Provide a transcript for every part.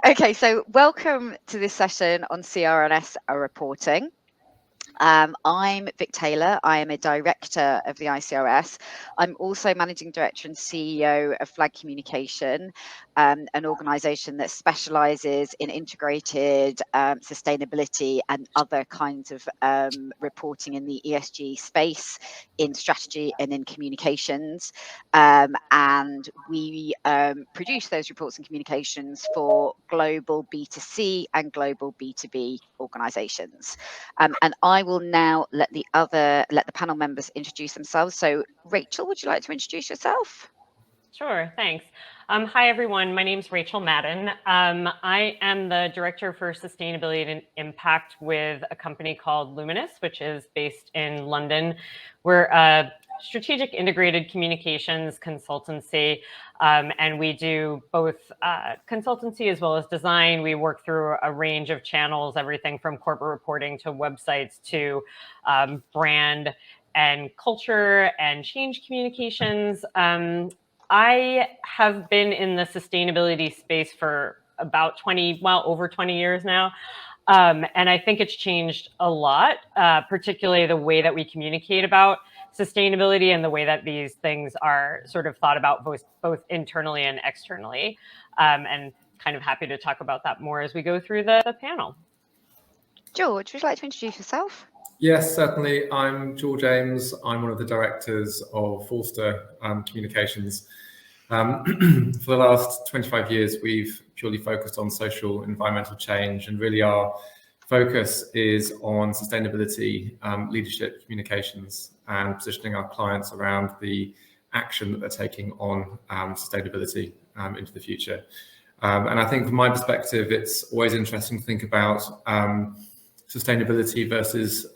Okay, so welcome to this session on CRNS reporting. I'm Vic Taylor. I am a director of the ICRS. I'm also managing director and CEO of Flag Communication, an organisation that specialises in integrated sustainability and other kinds of reporting in the ESG space, in strategy and in communications. And we produce those reports and communications for global B2C and global B2B organisations. And I will now let the panel members introduce themselves. So Rachel, would you like to introduce yourself? Sure, thanks. Hi, everyone. My name is Rachel Madan. I am the Director for Sustainability and Impact with a company called Luminous, which is based in London. We're a strategic integrated communications consultancy, and we do both consultancy as well as design. We work through a range of channels, everything from corporate reporting to websites to brand and culture and change communications. I have been in the sustainability space for about over 20 years now. And I think it's changed a lot, particularly the way that we communicate about sustainability and the way that these things are sort of thought about both internally and externally. And kind of happy to talk about that more as we go through the panel. George, would you like to introduce yourself? Yes, certainly. I'm George Ames. I'm one of the directors of Forster Communications. For the last 25 years, we've purely focused on social environmental change, and really our focus is on sustainability, leadership, communications, and positioning our clients around the action that they're taking on sustainability into the future. And I think from my perspective, it's always interesting to think about sustainability versus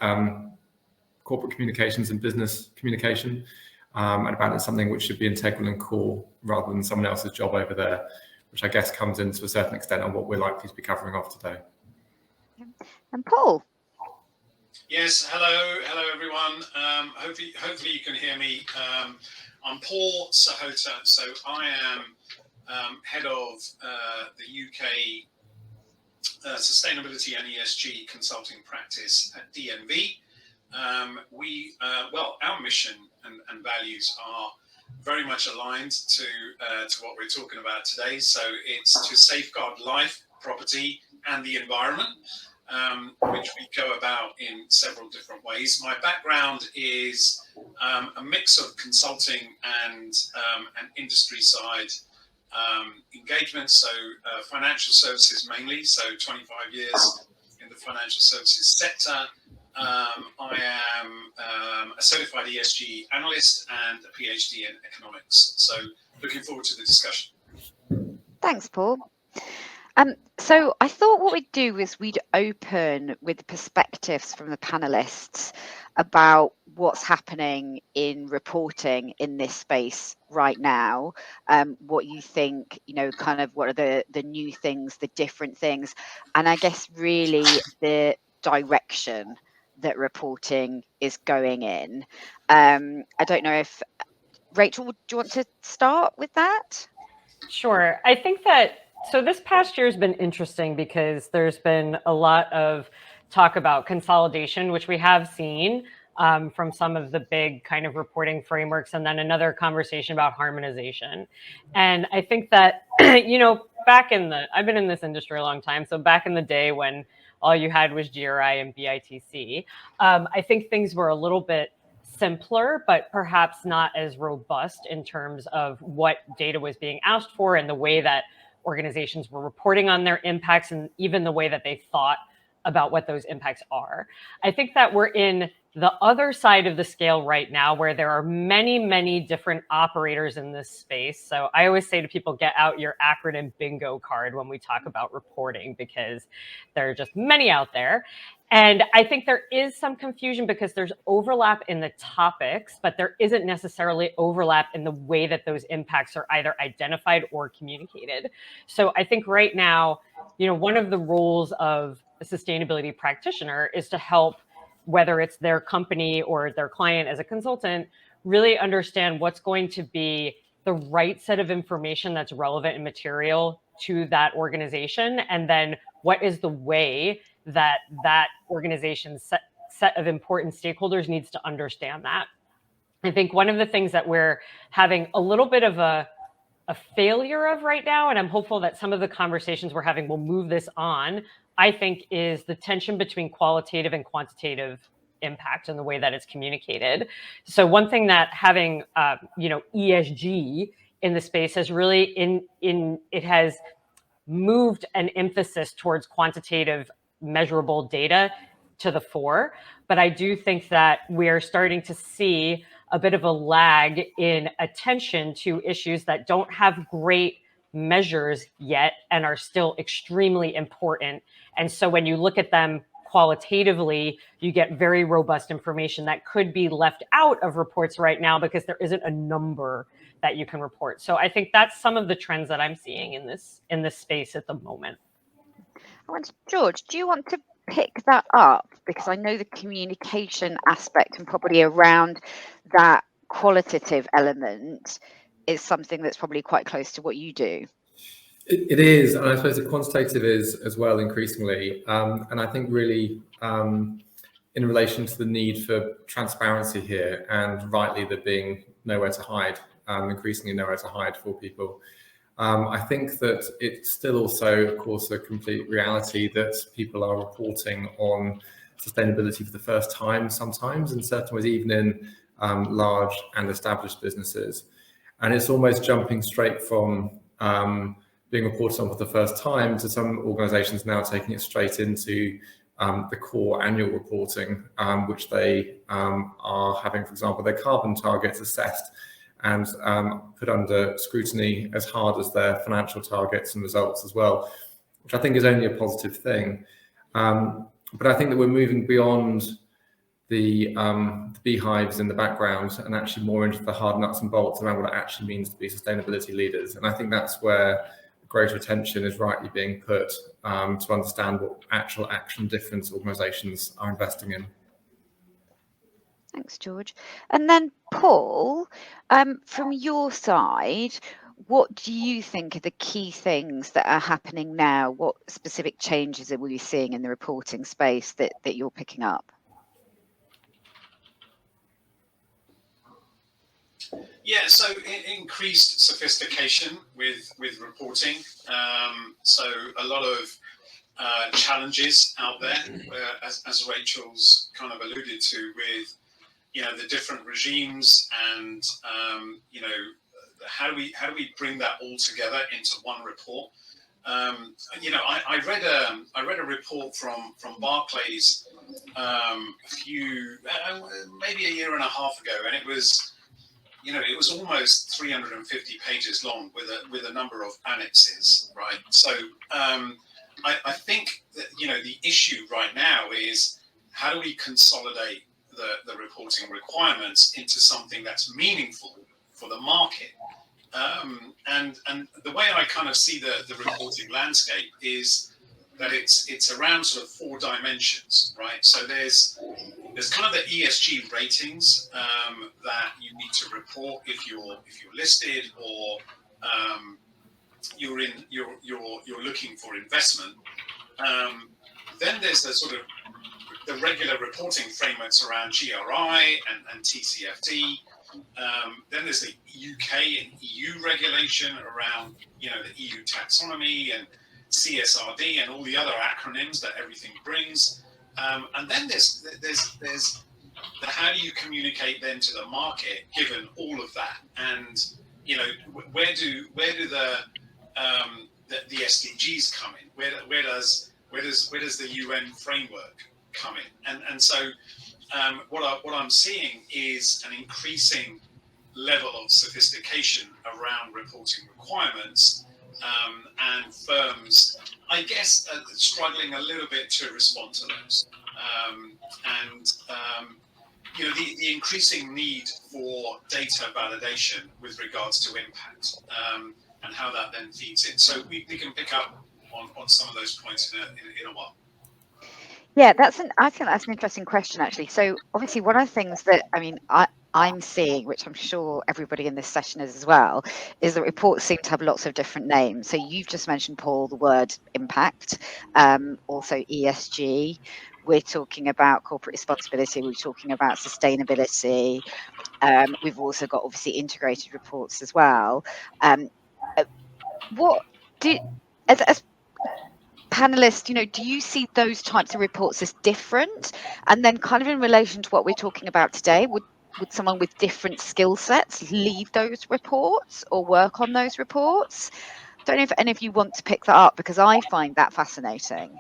corporate communications and business communication, and about it's something which should be integral and core rather than someone else's job over there, which I guess comes in to a certain extent on what we're likely to be covering off today. And Paul. Yes, hello everyone. Hopefully you can hear me. I'm Paul Sahota, so I am head of the UK Sustainability and ESG consulting practice at DNV. Our mission and values are very much aligned to what we're talking about today. So it's to safeguard life, property, and the environment, which we go about in several different ways. My background is a mix of consulting and industry side engagement, so financial services mainly, so 25 years in the financial services sector. I am a certified ESG analyst and a PhD in economics. So looking forward to the discussion. Thanks, Paul. So I thought what we'd do is we'd open with the perspectives from the panelists about what's happening in reporting in this space right now, what you think, kind of what are the new things, the different things, and I guess really the direction that reporting is going in. I don't know if, Rachel, do you want to start with that? Sure. I think so this past year has been interesting because there's been a lot of talk about consolidation, which we have seen from some of the big kind of reporting frameworks, and then another conversation about harmonization. And I think that, I've been in this industry a long time. So back in the day when all you had was GRI and BITC, I think things were a little bit simpler, but perhaps not as robust in terms of what data was being asked for and the way that organizations were reporting on their impacts and even the way that they thought about what those impacts are. I think that we're in the other side of the scale right now where there are many, many different operators in this space. So I always say to people, get out your acronym bingo card when we talk about reporting, because there are just many out there. And I think there is some confusion because there's overlap in the topics, but there isn't necessarily overlap in the way that those impacts are either identified or communicated. So I think right now, one of the roles of a sustainability practitioner is to help, whether it's their company or their client as a consultant, really understand what's going to be the right set of information that's relevant and material to that organization, and then what is the way that that organization's set of important stakeholders needs to understand that. I think one of the things that we're having a little bit of a failure of right now, and I'm hopeful that some of the conversations we're having will move this on, I think, is the tension between qualitative and quantitative impact and the way that it's communicated. So one thing that having ESG in the space has really it has moved an emphasis towards quantitative measurable data to the fore. But I do think that we're starting to see a bit of a lag in attention to issues that don't have great measures yet and are still extremely important. And so when you look at them qualitatively, you get very robust information that could be left out of reports right now because there isn't a number that you can report. So I think that's some of the trends that I'm seeing in this space at the moment. George, do you want to pick that up? Because I know the communication aspect and probably around that qualitative element is something that's probably quite close to what you do. It is, and I suppose the quantitative is as well increasingly. And I think really in relation to the need for transparency here, and rightly there being nowhere to hide, increasingly nowhere to hide for people. I think that it's still also, of course, a complete reality that people are reporting on sustainability for the first time sometimes, in certain ways, even in large and established businesses. And it's almost jumping straight from being reported on for the first time to some organizations now taking it straight into the core annual reporting, which they are having, for example, their carbon targets assessed and put under scrutiny as hard as their financial targets and results as well, which I think is only a positive thing. But I think that we're moving beyond the beehives in the background and actually more into the hard nuts and bolts around what it actually means to be sustainability leaders. And I think that's where greater attention is rightly being put to understand what actual action difference organisations are investing in. Thanks, George. And then Paul, from your side, what do you think are the key things that are happening now? What specific changes are we seeing in the reporting space that you're picking up? Yeah, so increased sophistication with reporting. So a lot of challenges out there, as Rachel's kind of alluded to, with the different regimes and how do we bring that all together into one report? I read a report from Barclays maybe a year and a half ago, and it was almost 350 pages long with a number of annexes, right? So I think that the issue right now is how do we consolidate the reporting requirements into something that's meaningful for the market. And the way I kind of see the reporting landscape is that it's around sort of 4 dimensions, right? So there's kind of the ESG ratings that you need to report if you're listed or you're looking for investment. Then there's the sort of the regular reporting frameworks around GRI and TCFD. Then there's the UK and EU regulation around the EU taxonomy and CSRD and all the other acronyms that everything brings. And then there's the how do you communicate then to the market given all of that, and where do the SDGs come in? Where does the UN framework come in? And so what I'm seeing is an increasing level of sophistication around reporting requirements, and firms, I guess, struggling a little bit to respond to those. The increasing need for data validation with regards to impact, and how that then feeds in. So we can pick up on some of those points in a while. Yeah, I think that's an interesting question, actually. So obviously one of the things that, I'm seeing, which I'm sure everybody in this session is as well, is that reports seem to have lots of different names. So you've just mentioned, Paul, the word impact, also ESG. We're talking about corporate responsibility. We're talking about sustainability. We've also got obviously integrated reports as well. What do as panelists, do you see those types of reports as different? And then kind of in relation to what we're talking about today, would someone with different skill sets lead those reports or work on those reports? Don't know if any of you want to pick that up, because I find that fascinating.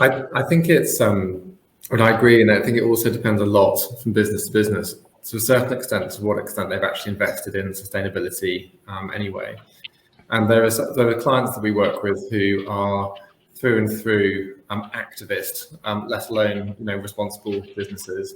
I think it's, and I agree, and I think it also depends a lot from business to business, to a certain extent, to what extent they've actually invested in sustainability anyway. And there are clients that we work with who are through and through activist, let alone responsible businesses.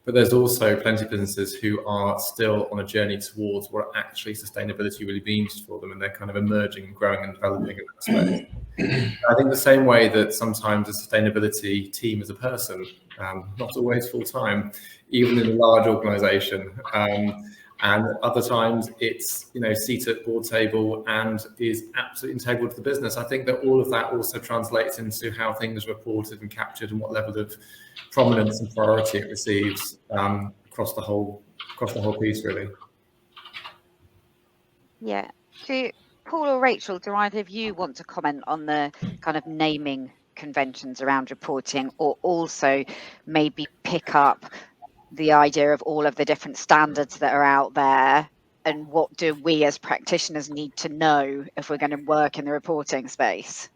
But there's also plenty of businesses who are still on a journey towards what actually sustainability really means for them, and they're kind of emerging, growing, and developing in that space. I think the same way that sometimes a sustainability team is a person, not always full time, even in a large organisation. And other times it's seat at board table and is absolutely integral to the business. I think that all of that also translates into how things are reported and captured and what level of prominence and priority it receives across the whole piece, really. Yeah. Do Paul or Rachel, do either of you want to comment on the kind of naming conventions around reporting, or also maybe pick up the idea of all of the different standards that are out there, and what do we as practitioners need to know if we're going to work in the reporting space?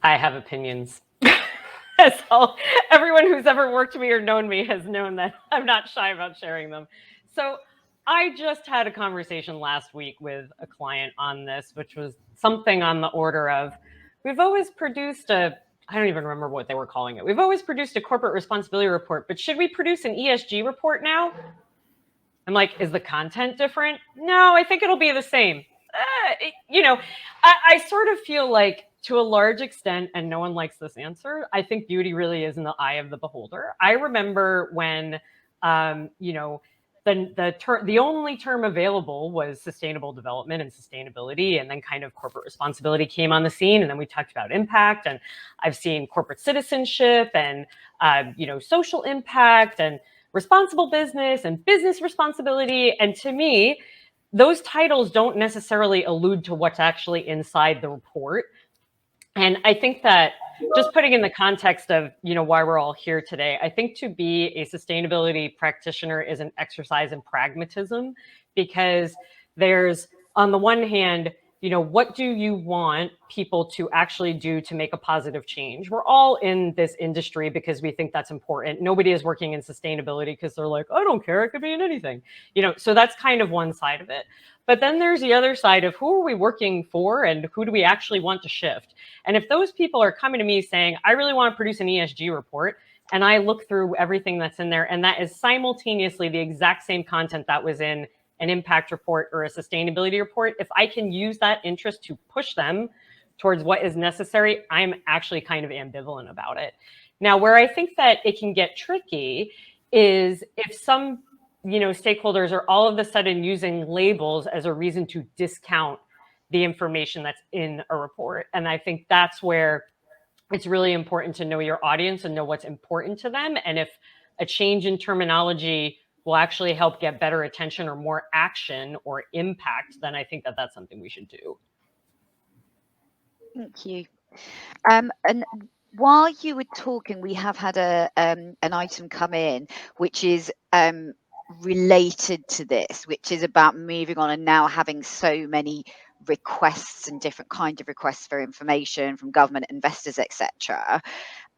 I have opinions. So everyone who's ever worked with me or known me has known that I'm not shy about sharing them. So I just had a conversation last week with a client on this, which was something on the order of, we've always produced I don't even remember what they were calling it. We've always produced a corporate responsibility report, but should we produce an ESG report now? I'm like, is the content different? No, I think it'll be the same. I sort of feel like, to a large extent, and no one likes this answer, I think beauty really is in the eye of the beholder. I remember when, the only term available was sustainable development and sustainability, and then kind of corporate responsibility came on the scene, and then we talked about impact, and I've seen corporate citizenship and social impact and responsible business and business responsibility. And to me, those titles don't necessarily allude to what's actually inside the report. And I think that, just putting in the context of why we're all here today, I think to be a sustainability practitioner is an exercise in pragmatism, because there's, on the one hand, what do you want people to actually do to make a positive change? We're all in this industry because we think that's important. Nobody is working in sustainability because they're like, I don't care, it could be in anything. So that's kind of one side of it. But then there's the other side of, who are we working for and who do we actually want to shift? And if those people are coming to me saying, I really want to produce an ESG report, and I look through everything that's in there, and that is simultaneously the exact same content that was in an impact report or a sustainability report, if I can use that interest to push them towards what is necessary, I'm actually kind of ambivalent about it. Now, where I think that it can get tricky is if some stakeholders are all of a sudden using labels as a reason to discount the information that's in a report. And I think that's where it's really important to know your audience and know what's important to them. And if a change in terminology will actually help get better attention or more action or impact, then I think that that's something we should do. Thank you. And while you were talking, we have had an item come in, which is related to this, which is about moving on and now having so many requests and different kind of requests for information from government, investors, etc.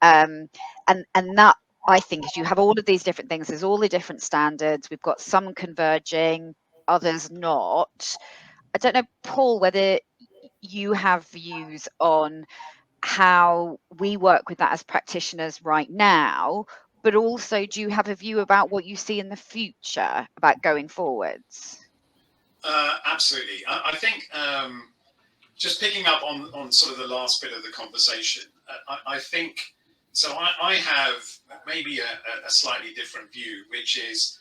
And that, I think, is, you have all of these different things. There's all the different standards. We've got some converging, others not. I don't know, Paul, whether you have views on how we work with that as practitioners right now, but also, do you have a view about what you see in the future about going forwards? Absolutely. I think just picking up on sort of the last bit of the conversation, I think, so I have maybe a slightly different view, which is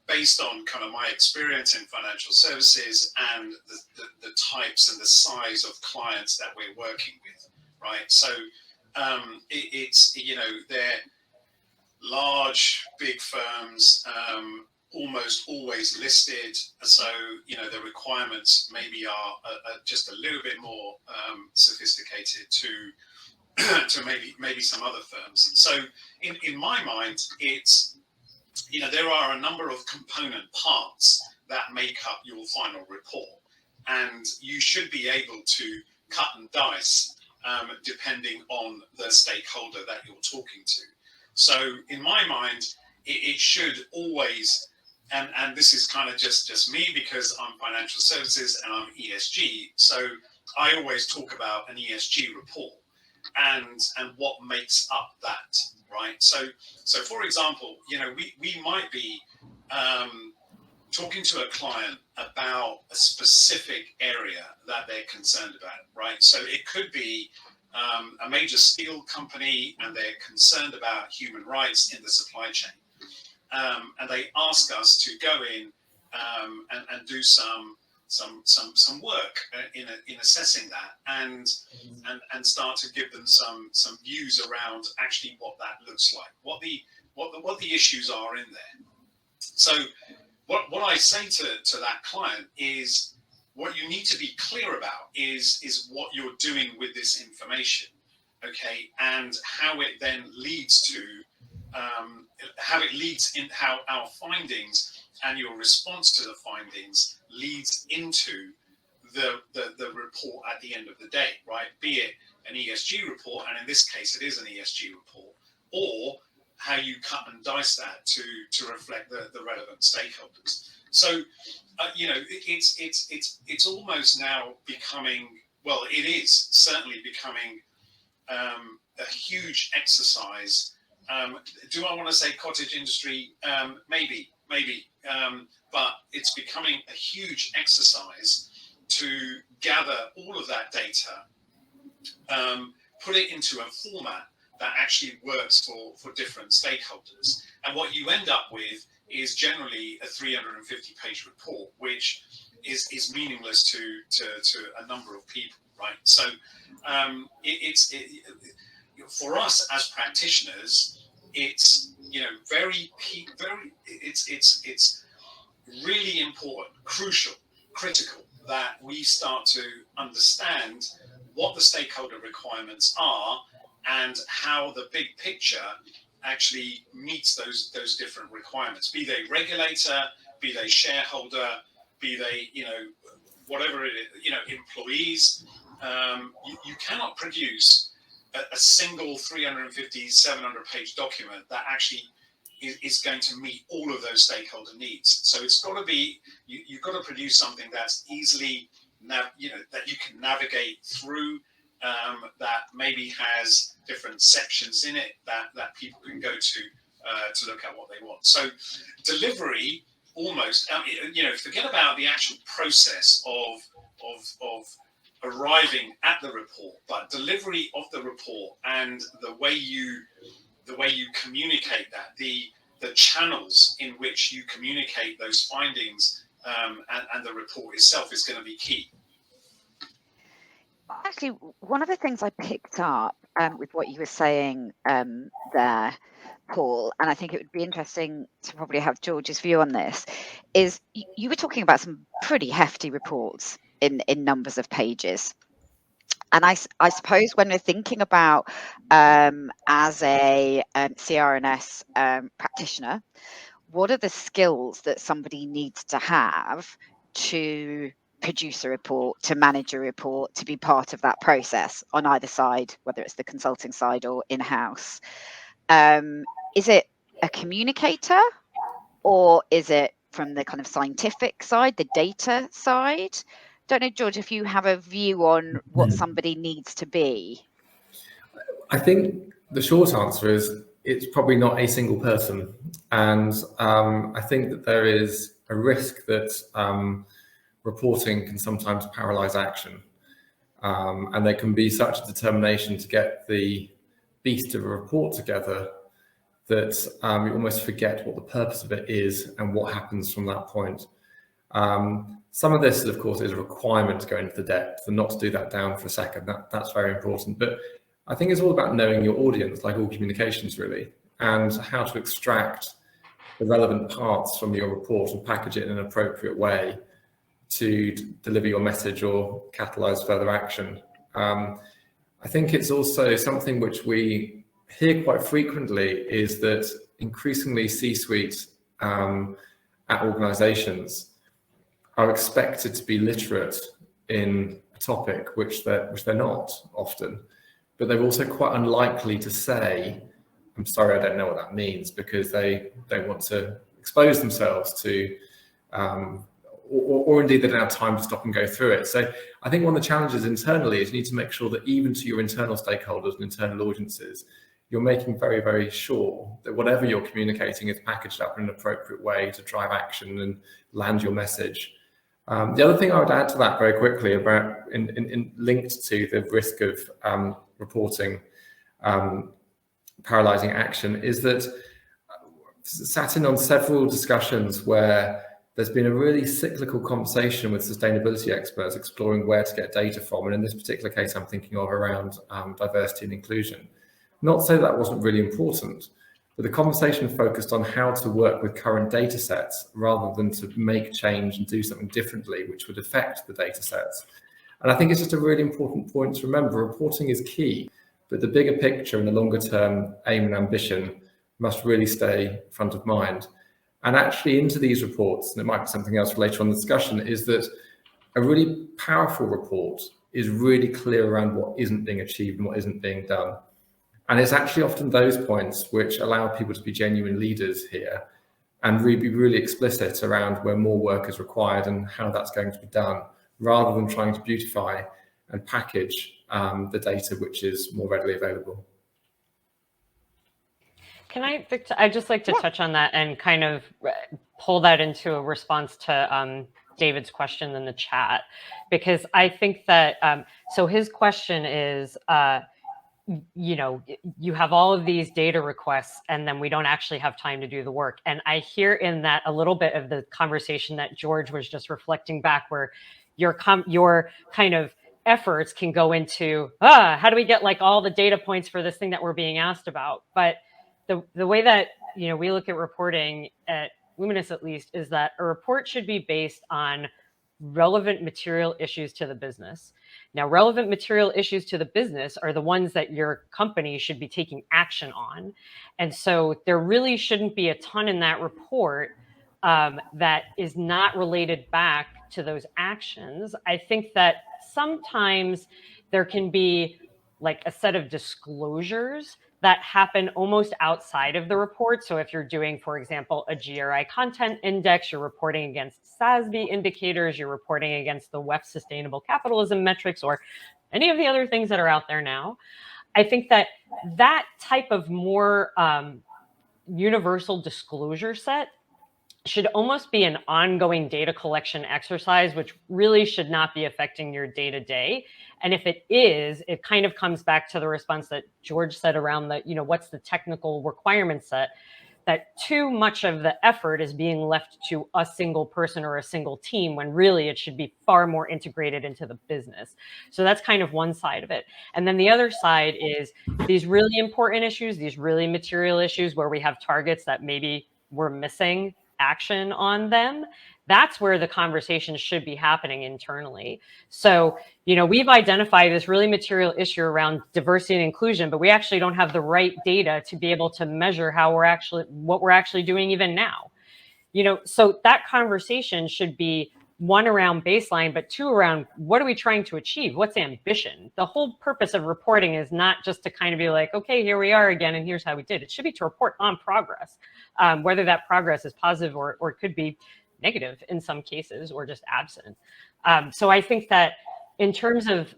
based on kind of my experience in financial services and the types and the size of clients that we're working with, right? So it's, you know, they're large, big firms, almost always listed. So, you know, the requirements maybe are just a little bit more sophisticated to maybe some other firms. So in my mind, it's, you know, there are a number of component parts that make up your final report, and you should be able to cut and dice depending on the stakeholder that you're talking to. So in my mind, it should always, and this is kind of just me because I'm financial services and I'm ESG, so I always talk about an ESG report and what makes up that, right? So for example, you know, we might be talking to a client about a specific area that they're concerned about, right? So it could be a major steel company and they're concerned about human rights in the supply chain. And they ask us to go in and do some work in assessing that and start to give them some views around actually what that looks like, what the issues are in there. So what I say to that client is, what you need to be clear about is what you're doing with this information, okay, and how it then leads to how our findings and your response to the findings leads into the report at the end of the day, right? Be it an ESG report, and in this case it is an ESG report, or how you cut and dice that to reflect the relevant stakeholders. So you know, it's almost now becoming, well, it is certainly becoming a huge exercise. Do I want to say cottage industry? Maybe, but it's becoming a huge exercise to gather all of that data, put it into a format that actually works for different stakeholders. And what you end up with is generally a 350-page report, which is meaningless to a number of people, right? So for us as practitioners, it's, you know, it's really important, crucial, critical that we start to understand what the stakeholder requirements are and how the big picture actually meets those different requirements, be they regulator, be they shareholder, be they, you know, whatever it is, you know, employees. You cannot produce a single 350, 700-page document that actually is going to meet all of those stakeholder needs. So it's got to be, you've got to produce something that's easily, that you can navigate through, that maybe has different sections in it that people can go to look at what they want. So delivery almost, you know, forget about the actual process of arriving at the report, but delivery of the report and the way you communicate that, the channels in which you communicate those findings and the report itself is going to be key. Actually, one of the things I picked up with what you were saying there, Paul, and I think it would be interesting to probably have George's view on this, is you were talking about some pretty hefty reports in numbers of pages. And I suppose when we're thinking about as a CRNS practitioner, what are the skills that somebody needs to have to produce a report, to manage a report, to be part of that process on either side, whether it's the consulting side or in-house? Is it a communicator, or is it from the kind of scientific side, the data side? Don't know, George, if you have a view on what somebody needs to be. I think the short answer is it's probably not a single person. And I think that there is a risk that reporting can sometimes paralyze action. And there can be such a determination to get the beast of a report together that you almost forget what the purpose of it is and what happens from that point. Some of this, of course, is a requirement to go into the depth, and not to do that down for a second. That's very important. But I think it's all about knowing your audience, like all communications really, and how to extract the relevant parts from your report and package it in an appropriate way to deliver your message or catalyze further action. I think it's also something which we hear quite frequently, is that increasingly C-suite at organizations are expected to be literate in a topic which they're not often, but they're also quite unlikely to say, I'm sorry, I don't know what that means, because they don't want to expose themselves to, or indeed they don't have time to stop and go through it. So I think one of the challenges internally is you need to make sure that even to your internal stakeholders and internal audiences, you're making very, very sure that whatever you're communicating is packaged up in an appropriate way to drive action and land your message. The other thing I would add to that very quickly, about linked to the risk of reporting paralyzing action, is that sat in on several discussions where there's been a really cyclical conversation with sustainability experts exploring where to get data from. And in this particular case, I'm thinking of around diversity and inclusion. Not so that wasn't really important, but the conversation focused on how to work with current data sets rather than to make change and do something differently, which would affect the data sets. And I think it's just a really important point to remember. Reporting is key, but the bigger picture and the longer term aim and ambition must really stay front of mind. And actually into these reports, and it might be something else later on in the discussion, is that a really powerful report is really clear around what isn't being achieved and what isn't being done. And it's actually often those points which allow people to be genuine leaders here and really be really explicit around where more work is required and how that's going to be done, rather than trying to beautify and package the data which is more readily available. Can I, Victor, I'd just like to touch on that and kind of pull that into a response to David's question in the chat, because I think that, so his question is, you know, you have all of these data requests and then we don't actually have time to do the work. And I hear in that a little bit of the conversation that George was just reflecting back, where your kind of efforts can go into, how do we get like all the data points for this thing that we're being asked about? But the way that, you know, we look at reporting at Luminous, at least, is that a report should be based on relevant material issues to the business. Now, relevant material issues to the business are the ones that your company should be taking action on. And so there really shouldn't be a ton in that report that is not related back to those actions. I think that sometimes there can be like a set of disclosures that happen almost outside of the report. So if you're doing, for example, a GRI content index, you're reporting against SASB indicators, you're reporting against the WEF sustainable capitalism metrics, or any of the other things that are out there now. I think that that type of more universal disclosure set should almost be an ongoing data collection exercise, which really should not be affecting your day-to-day. And if it is, it kind of comes back to the response that George said around the, you know, what's the technical requirement set, that too much of the effort is being left to a single person or a single team, when really it should be far more integrated into the business. So that's kind of one side of it. And then the other side is these really important issues, these really material issues where we have targets that maybe we're missing action on them. That's where the conversation should be happening internally. So, you know, we've identified this really material issue around diversity and inclusion, but we actually don't have the right data to be able to measure how what we're actually doing even now. You know, so that conversation should be one around baseline, but two around what are we trying to achieve? What's ambition? The whole purpose of reporting is not just to kind of be like, okay, here we are again, and here's how we did. It should be to report on progress, whether that progress is positive or it could be negative in some cases, or just absent. So I think that in terms of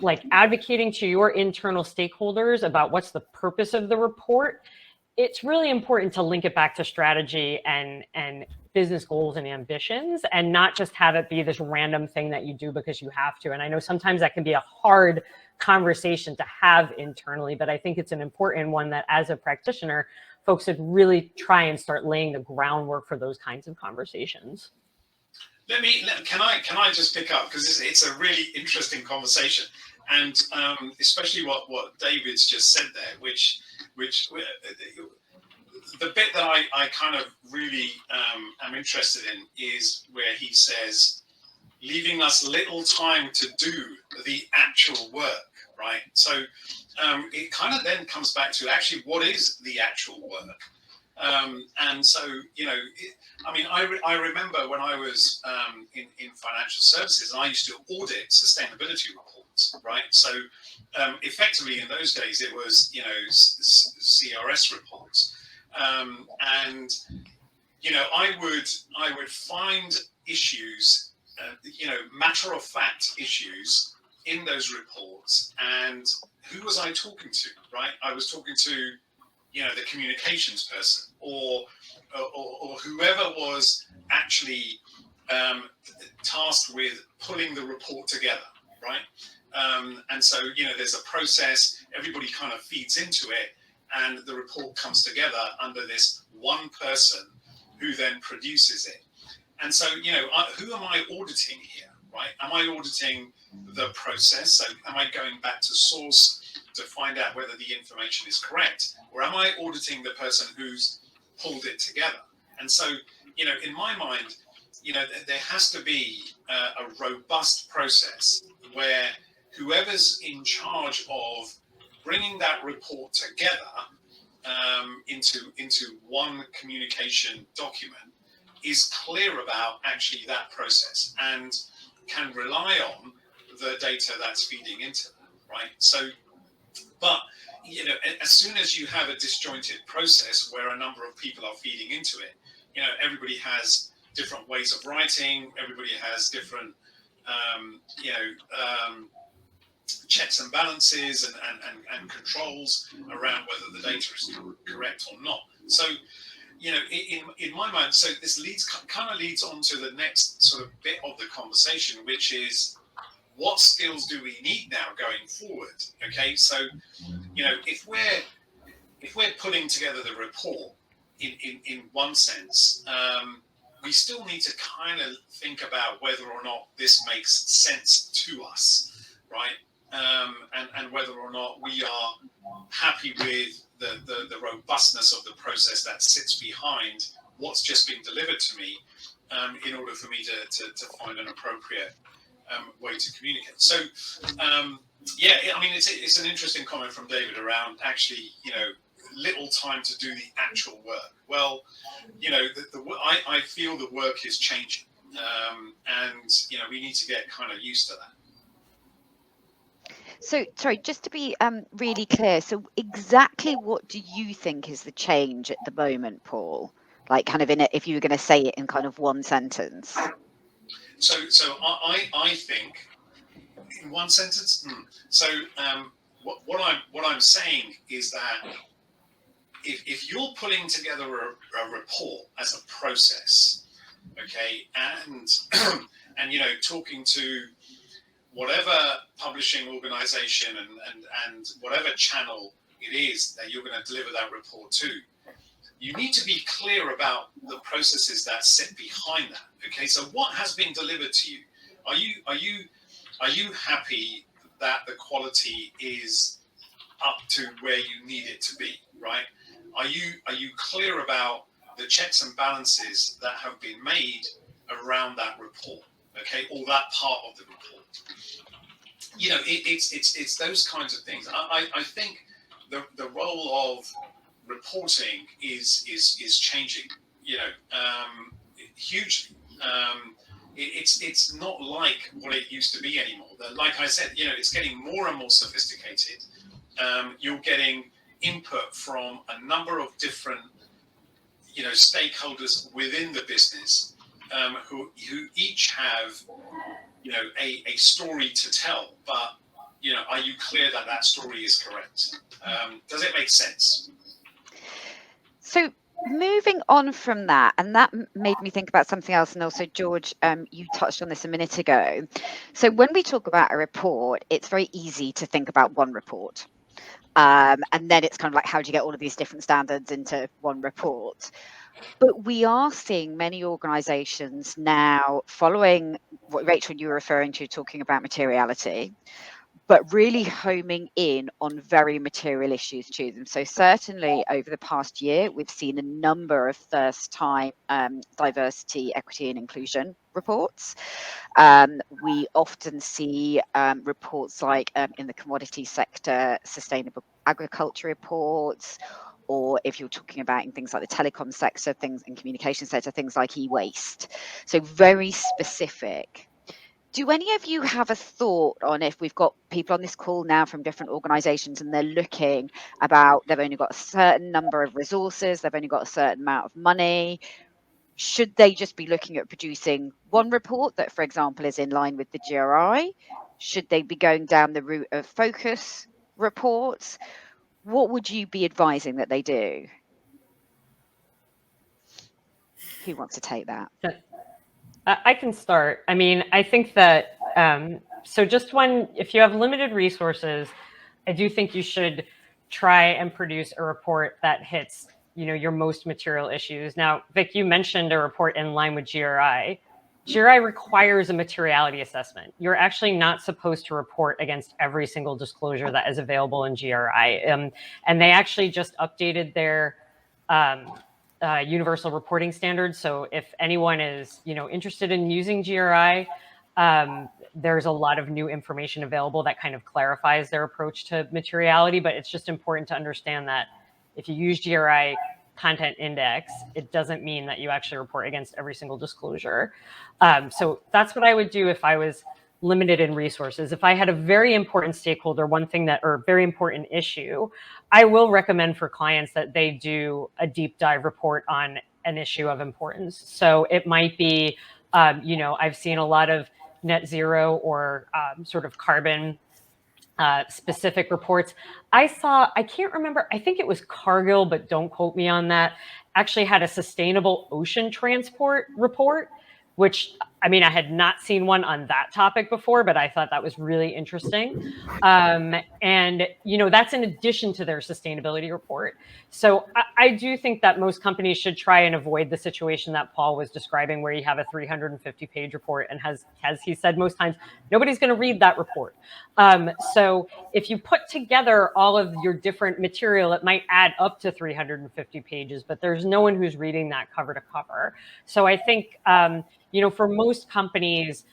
like advocating to your internal stakeholders about what's the purpose of the report, it's really important to link it back to strategy and business goals and ambitions, and not just have it be this random thing that you do because you have to. And I know sometimes that can be a hard conversation to have internally, but I think it's an important one that as a practitioner, folks should really try and start laying the groundwork for those kinds of conversations. Can I just pick up, because it's a really interesting conversation, and especially what David's just said there, which the bit that I kind of really am interested in is where he says, leaving us little time to do the actual work, right? So it kind of then comes back to actually what is the actual work? And so, I remember when I was in financial services, and I used to audit sustainability reports, right? So effectively in those days, it was, CRS reports. And, I would find issues, matter of fact issues in those reports. And who was I talking to, right? I was talking to, the communications person or whoever was actually tasked with pulling the report together, right? And so, there's a process, everybody kind of feeds into it, and the report comes together under this one person who then produces it. And so, who am I auditing here, right? Am I auditing the process? So am I going back to source to find out whether the information is correct? Or am I auditing the person who's pulled it together? And so, in my mind, there has to be a robust process where whoever's in charge of bringing that report together into one communication document is clear about actually that process and can rely on the data that's feeding into that, right? So, but as soon as you have a disjointed process where a number of people are feeding into it, everybody has different ways of writing, everybody has different checks and balances and controls around whether the data is correct or not. So, in my mind, so this kind of leads on to the next sort of bit of the conversation, which is what skills do we need now going forward? Okay, so if we're putting together the report in one sense, we still need to kind of think about whether or not this makes sense to us, right? And whether or not we are happy with the robustness of the process that sits behind what's just been delivered to me, in order for me to find an appropriate way to communicate. So, it's an interesting comment from David around actually, little time to do the actual work. Well, I feel the work is changing, and we need to get kind of used to that. So, sorry, just to be really clear, so exactly what do you think is the change at the moment, Paul? Like kind of if you were going to say it in kind of one sentence. So I think in one sentence. So what I'm saying is that if you're putting together a report as a process, okay, and talking to whatever publishing organization and whatever channel it is that you're going to deliver that report to, you need to be clear about the processes that sit behind that. Okay, so what has been delivered to you? Are you happy that the quality is up to where you need it to be, right? Are you clear about the checks and balances that have been made around that report, okay, or that part of the report? It's those kinds of things. I think the role of reporting is changing, hugely. It's not like what it used to be anymore. Like I said, it's getting more and more sophisticated. You're getting input from a number of different, stakeholders within the business, who each have, a story to tell. But, are you clear that story is correct? Does it make sense? So moving on from that, and that made me think about something else, and also George, you touched on this a minute ago. So when we talk about a report, it's very easy to think about one report. And then it's kind of like, how do you get all of these different standards into one report? But we are seeing many organizations now following what, Rachel, you were referring to, talking about materiality, but really homing in on very material issues to them. So certainly over the past year, we've seen a number of first-time diversity, equity and inclusion reports. We often see reports like in the commodity sector, sustainable agriculture reports, or if you're talking about in things like the telecom sector, things in communication sector, things like e-waste. So very specific. Do any of you have a thought on, if we've got people on this call now from different organizations and they're looking about, they've only got a certain number of resources, they've only got a certain amount of money, should they just be looking at producing one report that, for example, is in line with the GRI? Should they be going down the route of focus reports? What would you be advising that they do? Who wants to take that? I can start. I mean, I think that, so just if you have limited resources, I do think you should try and produce a report that hits, your most material issues. Now, Vic, you mentioned a report in line with GRI. GRI requires a materiality assessment. You're actually not supposed to report against every single disclosure that is available in GRI. And they actually just updated their universal reporting standards. So if anyone is, interested in using GRI, there's a lot of new information available that kind of clarifies their approach to materiality. But it's just important to understand that if you use GRI content index, it doesn't mean that you actually report against every single disclosure. So that's what I would do if I was limited in resources. If I had a very important stakeholder, or very important issue, I will recommend for clients that they do a deep dive report on an issue of importance. So it might be, I've seen a lot of net zero or sort of carbon specific reports. I can't remember, I think it was Cargill, but don't quote me on that, actually had a sustainable ocean transport report, which, I mean, I had not seen one on that topic before, but I thought that was really interesting. And, that's in addition to their sustainability report. So I do think that most companies should try and avoid the situation that Paul was describing, where you have a 350-page report and as he said most times, nobody's going to read that report. So if you put together all of your different material, it might add up to 350 pages, but there's no one who's reading that cover to cover. So I think, for most companies,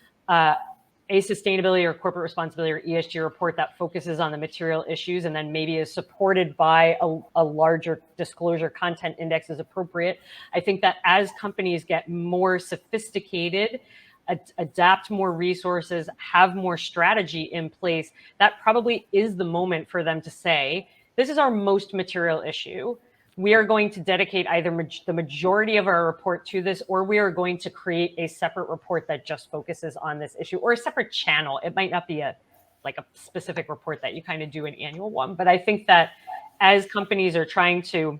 a sustainability or corporate responsibility or ESG report that focuses on the material issues and then maybe is supported by a larger disclosure content index is appropriate. I think that as companies get more sophisticated, adapt more resources, have more strategy in place, that probably is the moment for them to say, this is our most material issue. We are going to dedicate either the majority of our report to this, or we are going to create a separate report that just focuses on this issue, or a separate channel. It might not be a specific report that you kind of do an annual one. But I think that as companies are trying to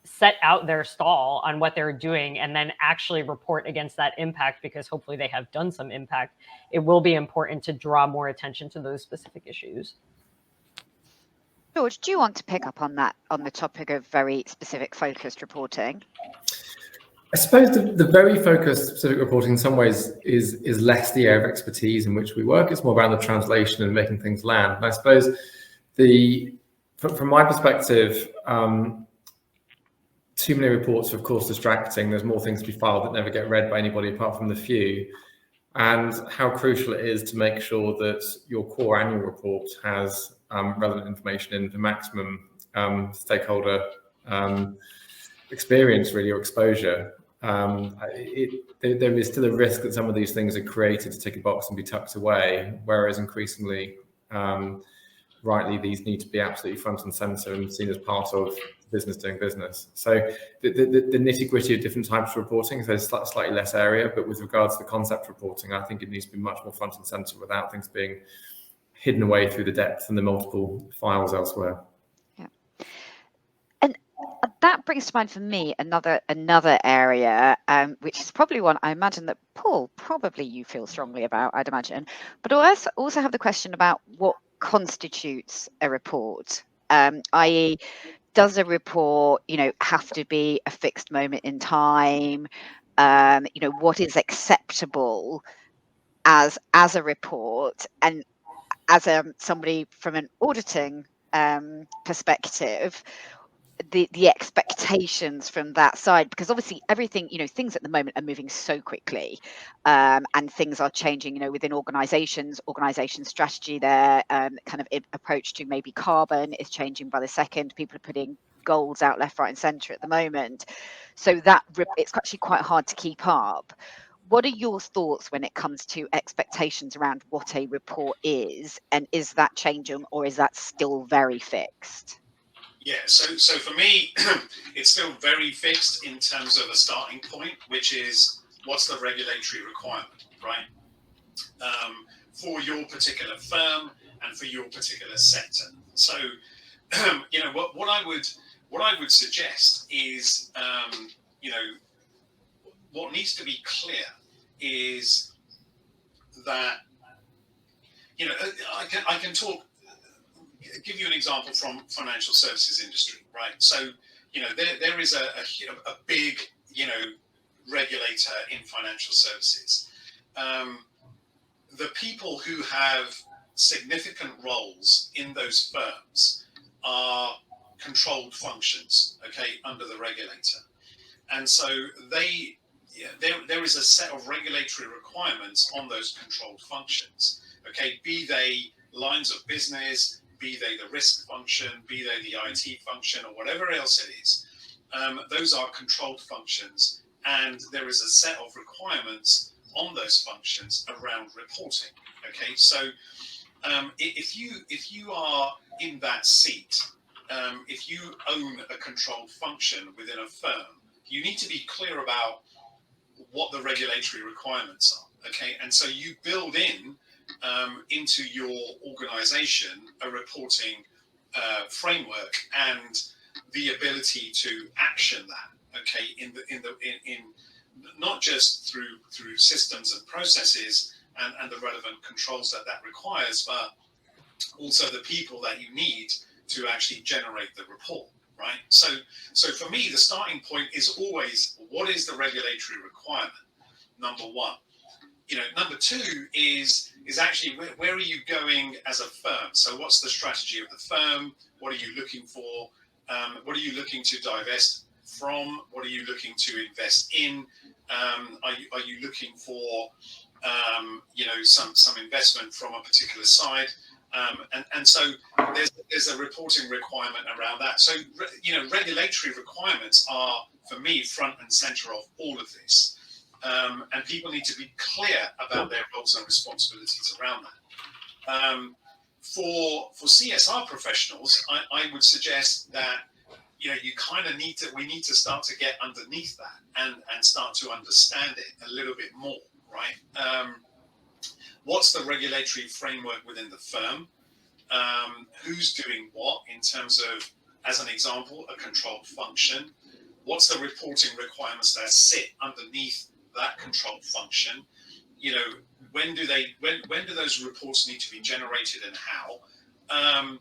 set out their stall on what they're doing and then actually report against that impact, because hopefully they have done some impact, it will be important to draw more attention to those specific issues. George, do you want to pick up on that, on the topic of very specific focused reporting? I suppose the very focused specific reporting in some ways is less the area of expertise in which we work. It's more around the translation and making things land. And I suppose from my perspective, too many reports are of course distracting. There's more things to be filed that never get read by anybody apart from the few. And how crucial it is to make sure that your core annual report has relevant information in the maximum stakeholder experience, really, or exposure. There is still a risk that some of these things are created to tick a box and be tucked away, whereas increasingly, rightly, these need to be absolutely front and center and seen as part of business doing business. So the nitty-gritty of different types of reporting, so there's slightly less area, but with regards to the concept reporting, I think it needs to be much more front and center without things being hidden away through the depth and the multiple files elsewhere. Yeah. And that brings to mind for me another area, which is probably one I imagine that Paul, probably you feel strongly about, I'd imagine. But I also have the question about what constitutes a report, i.e., does a report, have to be a fixed moment in time? What is acceptable as a report, and as somebody from an auditing perspective, the expectations from that side, because obviously everything, things at the moment are moving so quickly, and things are changing, within organization strategy, their kind of approach to maybe carbon is changing by the second. People are putting goals out left, right and center at the moment, so that it's actually quite hard to keep up. What are your thoughts when it comes to expectations around what a report is, and is that changing, or is that still very fixed? Yeah, so for me, it's still very fixed in terms of a starting point, which is what's the regulatory requirement, right? For your particular firm and for your particular sector. So, what I would suggest is, what needs to be clear is that, I can give you an example from financial services industry, right? So, there is a big, regulator in financial services. The people who have significant roles in those firms are controlled functions, okay, under the regulator. And so there is a set of regulatory requirements on those controlled functions, okay, be they lines of business, be they the risk function, be they the IT function, or whatever else it is. Those are controlled functions, and there is a set of requirements on those functions around reporting. Okay, so if you are in that seat, if you own a controlled function within a firm, you need to be clear about what the regulatory requirements are. Okay, and so you build into your organization a reporting framework and the ability to action that. Okay, in not just through systems and processes and the relevant controls that requires, but also the people that you need to actually generate the report, right? So for me, the starting point is always, what is the regulatory requirement? Number one. Number two is actually where are you going as a firm? So what's the strategy of the firm? What are you looking for? What are you looking to divest from? What are you looking to invest in? Are you looking for some investment from a particular side? And so there's a reporting requirement around that. So regulatory requirements are, for me, front and center of all of this. And people need to be clear about their roles and responsibilities around that. For CSR professionals, I would suggest that we need to start to get underneath that and start to understand it a little bit more, right? What's the regulatory framework within the firm? Who's doing what in terms of, as an example, a controlled function? What's the reporting requirements that sit underneath that controlled function? When do those reports need to be generated and how? I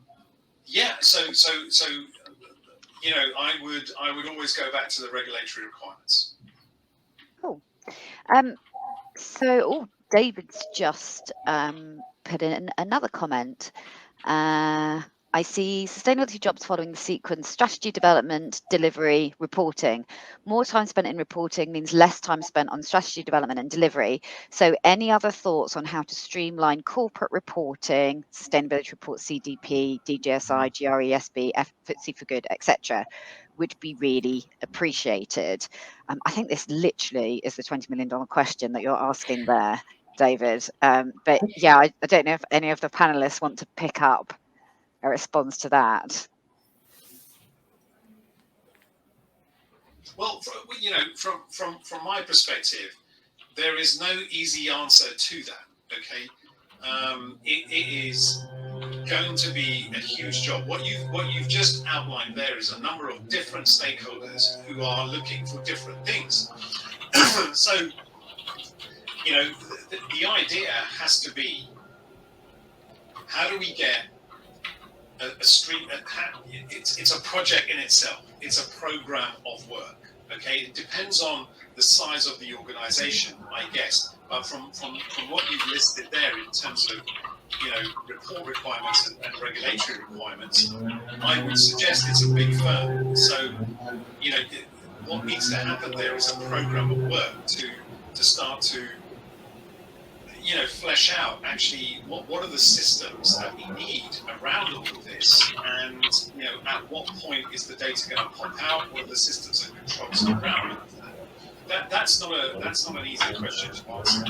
would always go back to the regulatory requirements. Cool. So David's just put in another comment. I see sustainability jobs following the sequence: strategy development, delivery, reporting. More time spent in reporting means less time spent on strategy development and delivery. So any other thoughts on how to streamline corporate reporting, sustainability reports, CDP, DJSI, GRESB, FTSE for Good, etc., would be really appreciated. I think this literally is the $20 million question that you're asking there, David. But yeah, I don't know if any of the panelists want to pick up a response to that. Well, from my perspective, there is no easy answer to that. Okay, it is going to be a huge job. What you've just outlined there is a number of different stakeholders who are looking for different things. So, you know, the idea has to be, how do we get a stream? It's a project in itself. It's a program of work. Okay, it depends on the size of the organization, I guess. But from what you've listed there in terms of, you know, report requirements and regulatory requirements, I would suggest it's a big firm. So, you know, what needs to happen there is a program of work to start to, you know, flesh out actually what are the systems that we need around all of this, and, you know, at what point is the data going to pop out? What are the systems and controls around all of that? That's not an easy question to answer.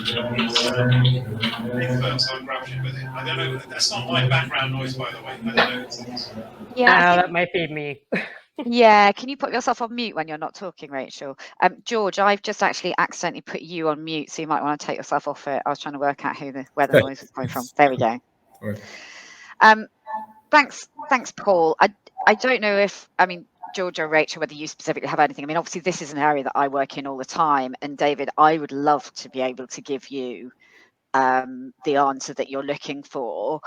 Big firms are grappling with it. I don't know. That's not my background noise, by the way. I don't know. Yeah, that might be me. Yeah, can you put yourself on mute when you're not talking, Rachel? George, I've just actually accidentally put you on mute, so you might want to take yourself off it. I was trying to work out where the noise was coming from. There we go. Thanks, Paul. I don't know if, I mean, George or Rachel, whether you specifically have anything. I mean, obviously this is an area that I work in all the time, and David, I would love to be able to give you the answer that you're looking for.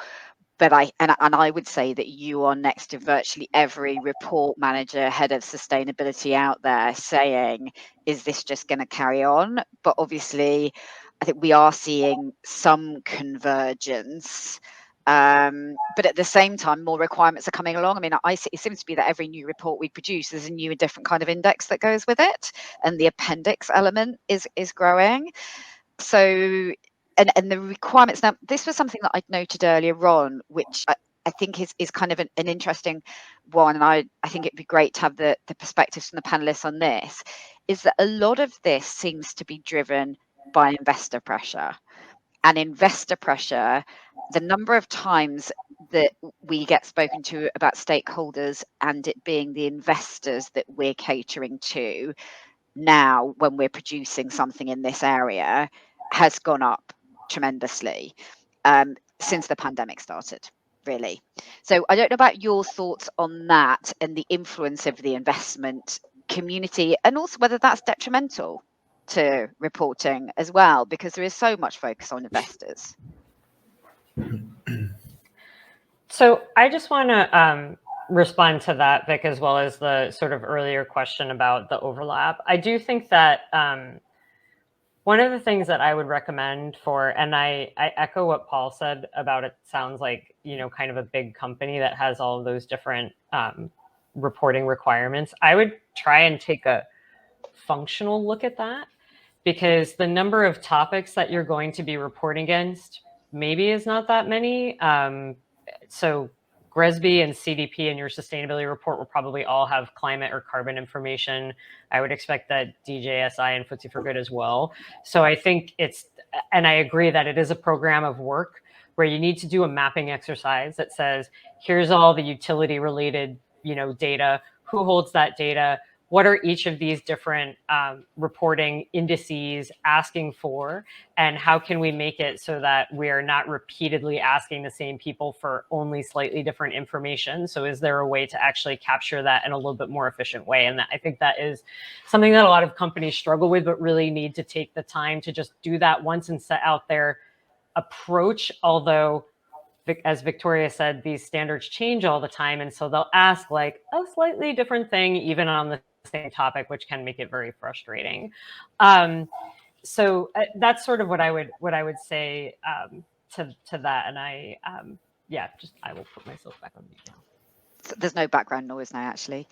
But I would say that you are next to virtually every report manager, head of sustainability out there saying, is this just going to carry on? But obviously, I think we are seeing some convergence. But at the same time, more requirements are coming along. I mean, it seems to be that every new report we produce, there's a new and different kind of index that goes with it. And the appendix element is growing. So, and the requirements, now this was something that I'd noted earlier on, which I think is kind of an interesting one, and I think it'd be great to have the perspectives from the panelists on this, is that a lot of this seems to be driven by investor pressure. And investor pressure, the number of times that we get spoken to about stakeholders and it being the investors that we're catering to now when we're producing something in this area has gone up tremendously since the pandemic started, really. So I don't know about your thoughts on that and the influence of the investment community, and also whether that's detrimental to reporting as well, because there is so much focus on investors. So I just want to respond to that, Vic, as well as the sort of earlier question about the overlap. I do think that one of the things that I would recommend for, and I echo what Paul said about it sounds like, you know, kind of a big company that has all of those different reporting requirements. I would try and take a functional look at that, because the number of topics that you're going to be reporting against maybe is not that many. So GRESB and CDP in your sustainability report will probably all have climate or carbon information. I would expect that DJSI and FTSE for Good as well. So I think and I agree that it is a program of work where you need to do a mapping exercise that says, here's all the utility related, you know, data, who holds that data, what are each of these different reporting indices asking for, and how can we make it so that we're not repeatedly asking the same people for only slightly different information? So is there a way to actually capture that in a little bit more efficient way? And I think that is something that a lot of companies struggle with, but really need to take the time to just do that once and set out their approach. Although, as Victoria said, these standards change all the time. And so they'll ask like a slightly different thing, even on the same topic, which can make it very frustrating. So that's sort of what I would say to that. And I will put myself back on mute now. So there's no background noise now, actually.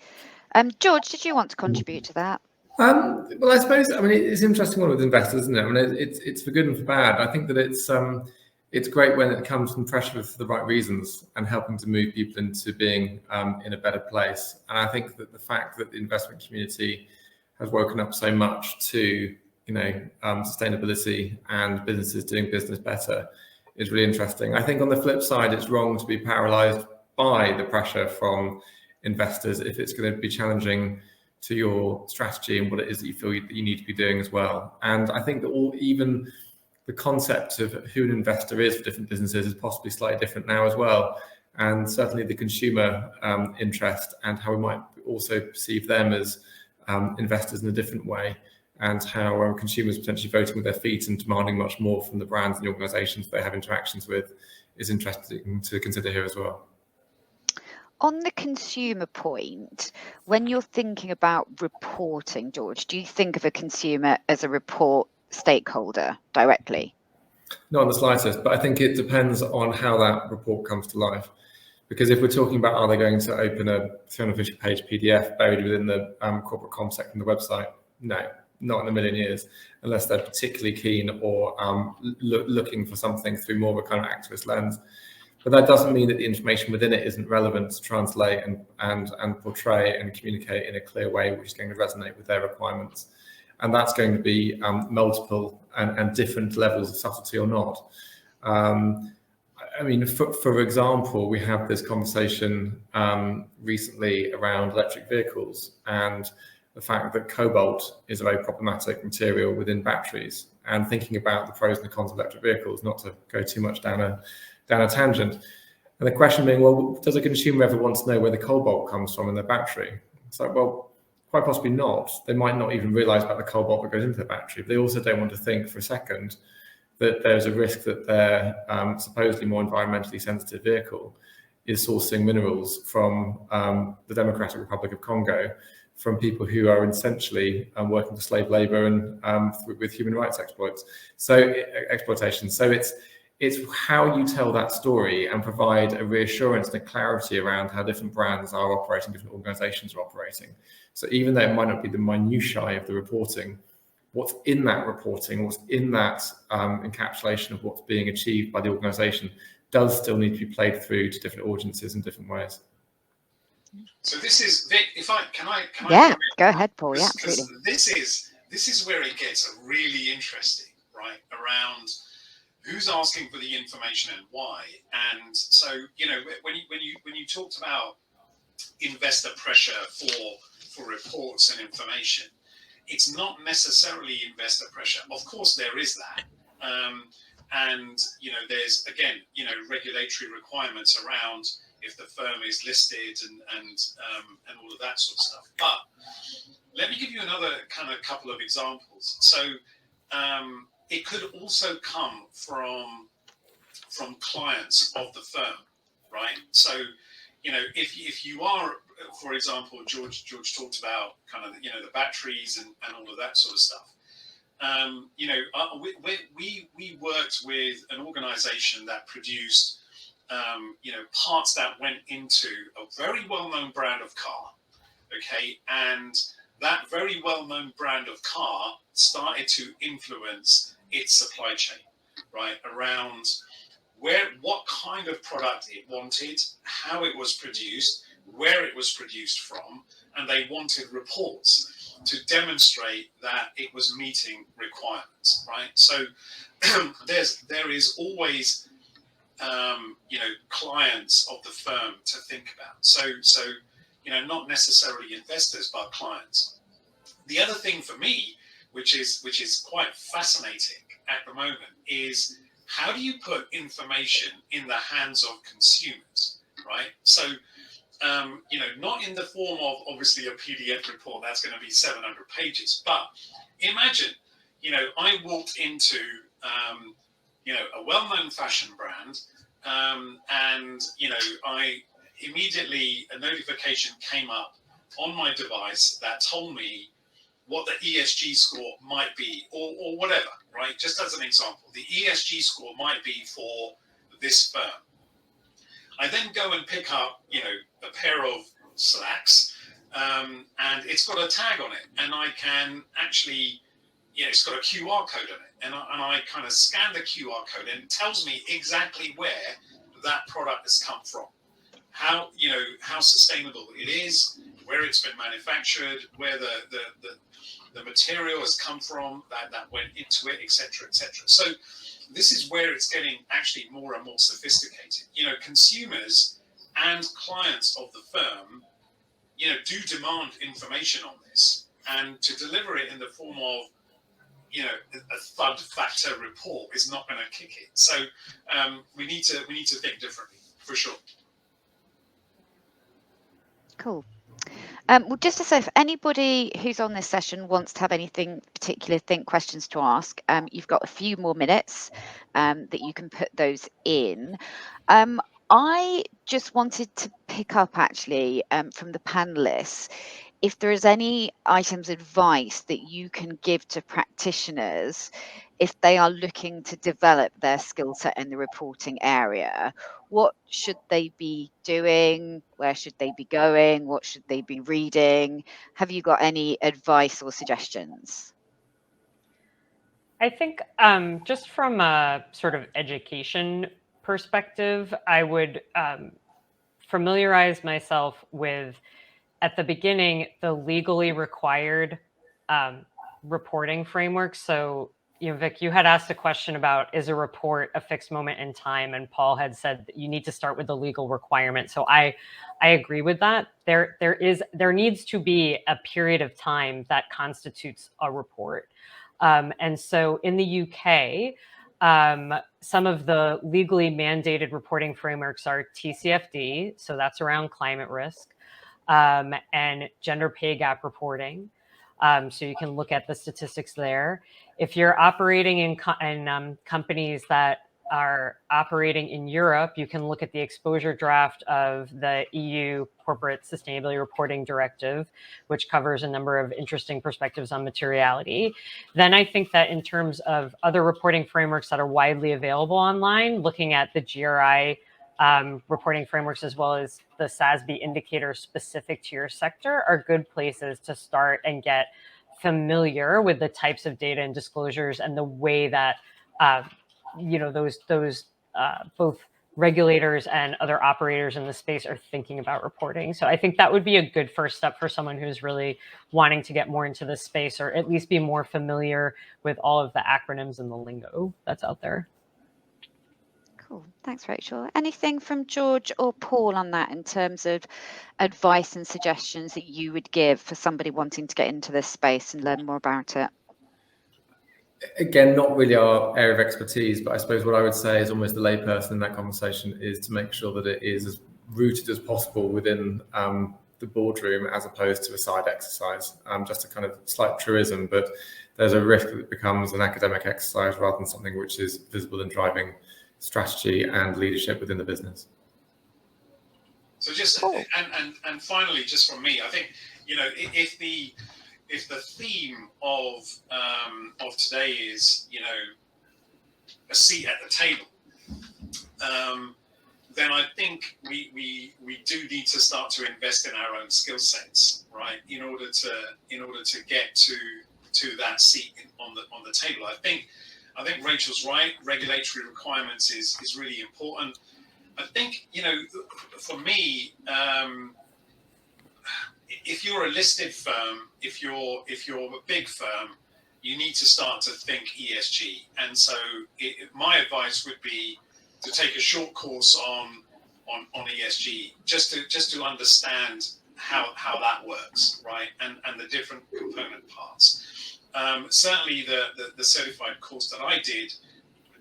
George, did you want to contribute to that? Well, I suppose, I mean, it's an interesting one with investors, isn't it? I mean, it's for good and for bad. I think that it's great when it comes from pressure for the right reasons and helping to move people into being in a better place. And I think that the fact that the investment community has woken up so much to, you know, sustainability and businesses doing business better is really interesting. I think on the flip side, it's wrong to be paralyzed by the pressure from investors if it's going to be challenging to your strategy and what it is that you feel that you need to be doing as well. And I think that even the concept of who an investor is for different businesses is possibly slightly different now as well. And certainly the consumer interest and how we might also perceive them as investors in a different way, and how consumers potentially voting with their feet and demanding much more from the brands and the organisations they have interactions with is interesting to consider here as well. On the consumer point, when you're thinking about reporting, George, do you think of a consumer as a report stakeholder directly? Not in the slightest, but I think it depends on how that report comes to life. Because if we're talking about are they going to open a 350-page PDF buried within the corporate comm section of the website? No, not in a million years, unless they're particularly keen or looking for something through more of a kind of activist lens. But that doesn't mean that the information within it isn't relevant to translate and portray and communicate in a clear way, which is going to resonate with their requirements. And that's going to be multiple and different levels of subtlety or not. I mean, for example, we had this conversation recently around electric vehicles and the fact that cobalt is a very problematic material within batteries, and thinking about the pros and the cons of electric vehicles, not to go too much down a tangent. And the question being, well, does a consumer ever want to know where the cobalt comes from in their battery? It's like, well, quite possibly not. They might not even realize about the cobalt that goes into the battery. But they also don't want to think for a second that there's a risk that their supposedly more environmentally sensitive vehicle is sourcing minerals from the Democratic Republic of Congo, from people who are essentially working for slave labor and with human rights exploitation. So it's how you tell that story and provide a reassurance and a clarity around how different brands are operating, different organizations are operating. So even though it might not be the minutiae of the reporting, what's in that reporting, what's in that encapsulation of what's being achieved by the organization does still need to be played through to different audiences in different ways. So this is, Vic, can I Yeah, go ahead, Paul. Yeah, absolutely. This is where it gets really interesting, right? Around who's asking for the information and why. And so, you know, when you talked about investor pressure for reports and information, it's not necessarily investor pressure. Of course, there is that. And, you know, there's, again, you know, regulatory requirements around if the firm is listed and all of that sort of stuff. But let me give you another kind of couple of examples. So it could also come from clients of the firm, right? So, you know, if you are, for example, George talked about kind of, you know, the batteries and all of that sort of stuff. You know, we worked with an organization that produced, you know, parts that went into a very well-known brand of car, okay? And that very well-known brand of car started to influence its supply chain, right? Around what kind of product it wanted, how it was produced, where it was produced from, and they wanted reports to demonstrate that it was meeting requirements, right? So there is always, you know, clients of the firm to think about. So you know, not necessarily investors, but clients. The other thing for me, which is quite fascinating at the moment, is how do you put information in the hands of consumers, right? So, you know, not in the form of obviously a PDF report that's going to be 700 pages, but imagine, you know, I walked into, you know, a well-known fashion brand, and, you know, I immediately, a notification came up on my device that told me what the ESG score might be, or whatever, right? Just as an example, the ESG score might be for this firm. I then go and pick up, you know, a pair of slacks, and it's got a tag on it, and I can actually, you know, it's got a QR code on it, and I kind of scan the QR code, and it tells me exactly where that product has come from, how, you know, how sustainable it is, where it's been manufactured, where the material has come from that went into it, etc., etc. So this is where it's getting actually more and more sophisticated. You know, consumers and clients of the firm, you know, do demand information on this, and to deliver it in the form of, a thud factor report is not going to kick it. So we need to think differently, for sure. Cool. Well, just to say, if anybody who's on this session wants to have anything particular, questions to ask, you've got a few more minutes that you can put those in. I just wanted to pick up actually from the panelists, if there is any items of advice that you can give to practitioners if they are looking to develop their skill set in the reporting area. What should they be doing? Where should they be going? What should they be reading? Have you got any advice or suggestions? I think just from a sort of education perspective, I would familiarize myself with, at the beginning, the legally required reporting framework. So, Vic, you had asked a question about, is a report a fixed moment in time? And Paul had said that you need to start with the legal requirement. So I agree with that. There needs to be a period of time that constitutes a report. And so in the UK, some of the legally mandated reporting frameworks are TCFD, so that's around climate risk, and gender pay gap reporting. So you can look at the statistics there. If you're operating in companies that are operating in Europe, you can look at the exposure draft of the EU Corporate Sustainability Reporting Directive, which covers a number of interesting perspectives on materiality. Then I think that in terms of other reporting frameworks that are widely available online, looking at the GRI reporting frameworks as well as the SASB indicators specific to your sector are good places to start and get familiar with the types of data and disclosures and the way that those both regulators and other operators in the space are thinking about reporting. So I think that would be a good first step for someone who's really wanting to get more into this space, or at least be more familiar with all of the acronyms and the lingo that's out there. Cool. Thanks, Rachel. Anything from George or Paul on that in terms of advice and suggestions that you would give for somebody wanting to get into this space and learn more about it? Again, not really our area of expertise, but I suppose what I would say as almost the layperson in that conversation is to make sure that it is as rooted as possible within the boardroom as opposed to a side exercise. Just a kind of slight truism, but there's a risk that it becomes an academic exercise rather than something which is visible in driving strategy and leadership within the business. So just and finally, just from me, I think if the theme of today is a seat at the table, then I think we do need to start to invest in our own skill sets, right? In order to get to that seat on the table. I think Rachel's right. Regulatory requirements is really important. I think for me, if you're a listed firm, if you're a big firm, you need to start to think ESG. And so my advice would be to take a short course on ESG, just to understand how that works, right? And the different component parts. Certainly the certified course that I did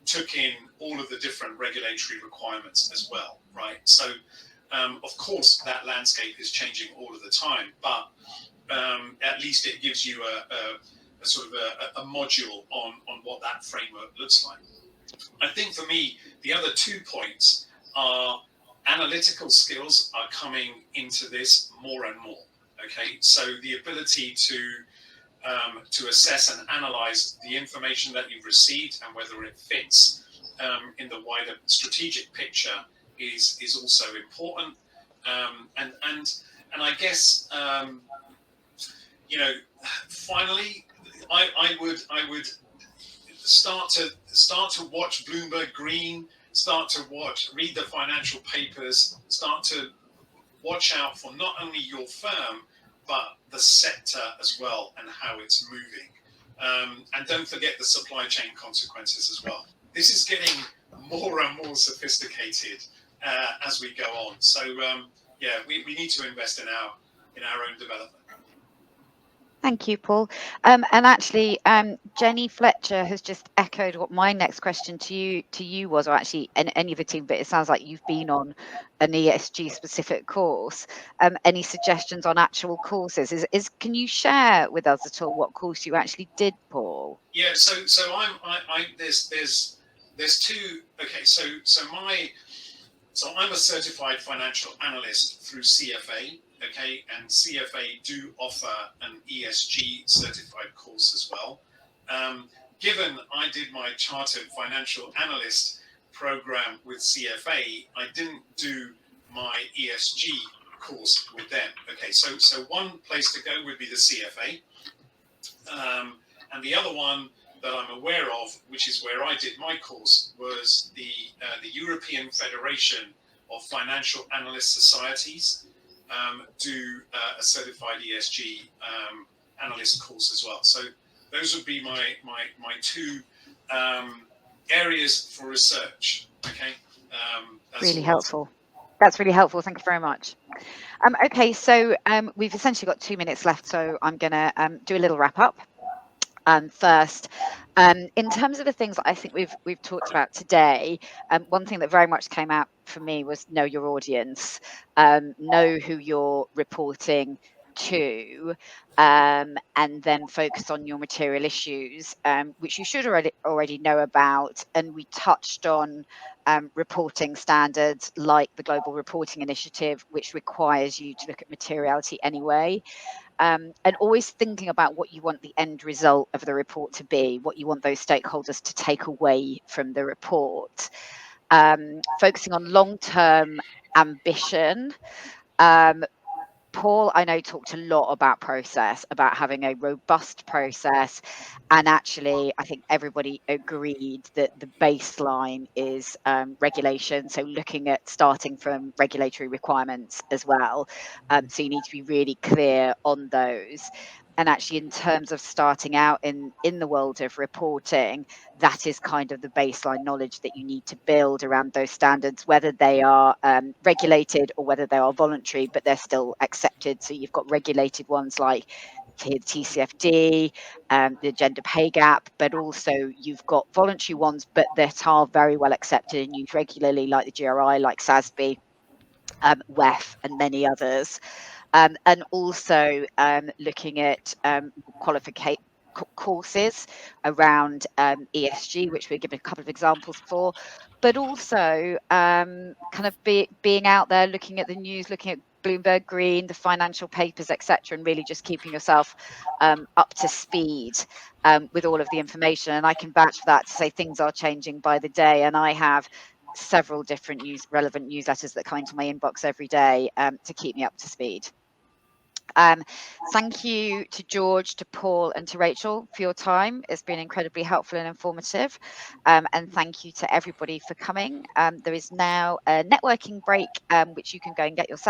took in all of the different regulatory requirements as well, right? So of course that landscape is changing all of the time, but at least it gives you a sort of a module on what that framework looks like. I think for me, the other 2 points are analytical skills are coming into this more and more. Okay, so the ability to assess and analyze the information that you've received and whether it fits in the wider strategic picture is also important. And I guess finally, I would start to watch Bloomberg Green, read the financial papers, start to watch out for not only your firm, but the sector as well and how it's moving. And don't forget the supply chain consequences as well. This is getting more and more sophisticated as we go on. So we need to invest in our own development. Thank you, Paul. And actually, Jenny Fletcher has just echoed what my next question to you was, or actually any of the team, but it sounds like you've been on an ESG specific course. Any suggestions on actual courses? Can you share with us at all what course you actually did, Paul? Yeah, so there's two. Okay, so I'm a certified financial analyst through CFA. Okay, and CFA do offer an ESG certified course as well. Given I did my chartered financial analyst program with CFA, I didn't do my ESG course with them. Okay, so one place to go would be the CFA, and the other one that I'm aware of, which is where I did my course, was the European Federation of Financial Analyst Societies do a certified ESG analyst course as well. So those would be my two areas for research. Okay, really helpful. That's really helpful. Thank you very much. Okay, so we've essentially got 2 minutes left, so I'm going to do a little wrap up. First, in terms of the things that I think we've talked about today, one thing that very much came out for me was know your audience, know who you're reporting to, and then focus on your material issues, which you should already know about. And we touched on reporting standards like the Global Reporting Initiative, which requires you to look at materiality anyway. And always thinking about what you want the end result of the report to be, what you want those stakeholders to take away from the report. Focusing on long-term ambition. Paul, I know, talked a lot about process, about having a robust process. And actually, I think everybody agreed that the baseline is regulation. So looking at starting from regulatory requirements as well. So you need to be really clear on those. And actually, in terms of starting out in the world of reporting, that is kind of the baseline knowledge that you need to build around those standards, whether they are regulated or whether they are voluntary, but they're still accepted. So you've got regulated ones like the TCFD, the gender pay gap, but also you've got voluntary ones, but that are very well accepted and used regularly, like the GRI, like SASB, WEF, and many others. And also looking at qualification courses around ESG, which we'll give a couple of examples for, but also kind of being out there, looking at the news, looking at Bloomberg Green, the financial papers, etc., and really just keeping yourself up to speed with all of the information. And I can vouch for that to say things are changing by the day, and I have several different relevant newsletters that come into my inbox every day to keep me up to speed. Thank you to George, to Paul, and to Rachel for your time. It's been incredibly helpful and informative. And thank you to everybody for coming. There is now a networking break, which you can go and get yourself.